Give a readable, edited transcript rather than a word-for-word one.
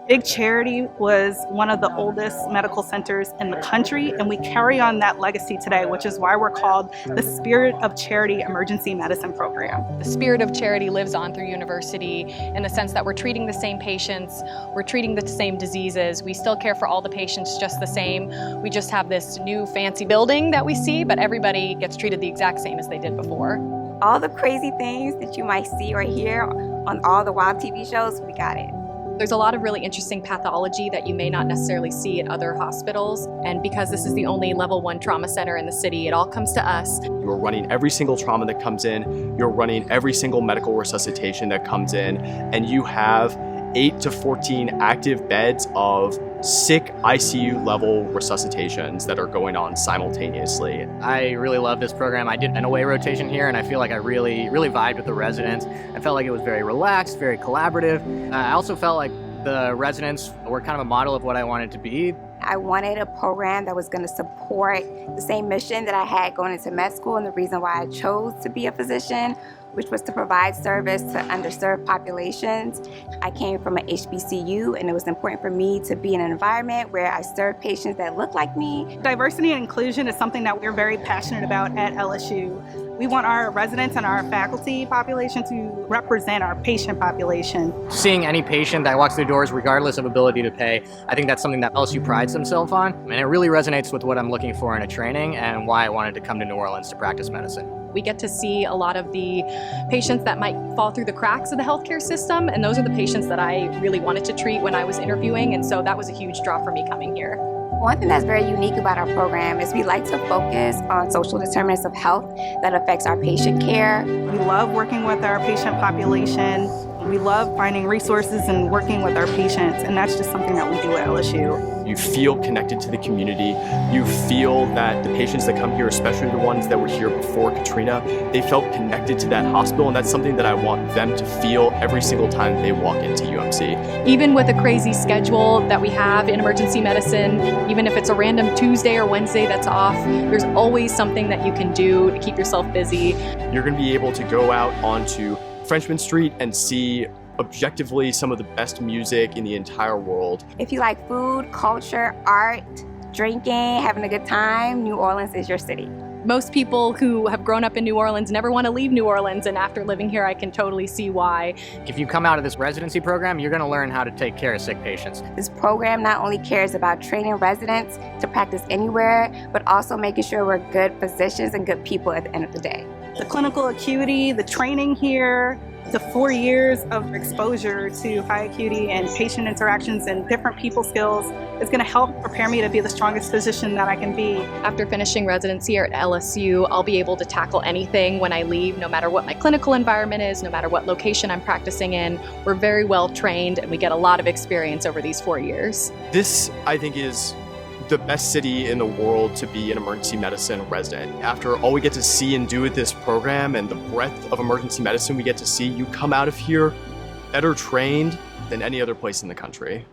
Big Charity was one of the oldest medical centers in the country, and we carry on that legacy today, which is why we're called the Spirit of Charity Emergency Medicine Program. The spirit of charity lives on through university in the sense that we're treating the same patients, we're treating the same diseases, we still care for all the patients just the same. We just have this new fancy building that we see, but everybody gets treated the exact same as they did before. All the crazy things that you might see or hear on all the wild TV shows, we got it. There's a lot of really interesting pathology that you may not necessarily see at other hospitals. And because this is the only level 1 trauma center in the city, it all comes to us. You're running every single trauma that comes in. You're running every single medical resuscitation that comes in. And you have 8 to 14 active beds of sick ICU level resuscitations that are going on simultaneously. I really love this program. I did an away rotation here and I feel like I really vibed with the residents. I felt like it was very relaxed, very collaborative. I also felt like the residents were kind of a model of what I wanted to be. I wanted a program that was going to support the same mission that I had going into med school, and the reason why I chose to be a physician, which was to provide service to underserved populations. I came from an HBCU, and it was important for me to be in an environment where I served patients that look like me. Diversity and inclusion is something that we're very passionate about at LSU. We want our residents and our faculty population to represent our patient population. Seeing any patient that walks through doors regardless of ability to pay, I think that's something that LSU prides themselves on. And it really resonates with what I'm looking for in a training and why I wanted to come to New Orleans to practice medicine. We get to see a lot of the patients that might fall through the cracks of the healthcare system, and those are the patients that I really wanted to treat when I was interviewing, and so that was a huge draw for me coming here. One thing that's very unique about our program is we like to focus on social determinants of health that affects our patient care. We love working with our patient population. We love finding resources and working with our patients, and that's just something that we do at LSU. You feel connected to the community. You feel that the patients that come here, especially the ones that were here before Katrina, they felt connected to that hospital, and that's something that I want them to feel every single time they walk into UMC. Even with a crazy schedule that we have in emergency medicine, even if it's a random Tuesday or Wednesday that's off, there's always something that you can do to keep yourself busy. You're going to be able to go out onto Frenchman Street and see objectively some of the best music in the entire world. If you like food, culture, art, drinking, having a good time, New Orleans is your city. Most people who have grown up in New Orleans never want to leave New Orleans, and after living here, I can totally see why. If you come out of this residency program, you're going to learn how to take care of sick patients. This program not only cares about training residents to practice anywhere, but also making sure we're good physicians and good people at the end of the day. The clinical acuity, the training here, the 4 years of exposure to high acuity and patient interactions and different people skills is going to help prepare me to be the strongest physician that I can be. After finishing residency here at LSU, I'll be able to tackle anything when I leave, no matter what my clinical environment is, no matter what location I'm practicing in. We're very well trained and we get a lot of experience over these 4 years. This, I think, is the best city in the world to be an emergency medicine resident. After all we get to see and do with this program and the breadth of emergency medicine we get to see, you come out of here better trained than any other place in the country.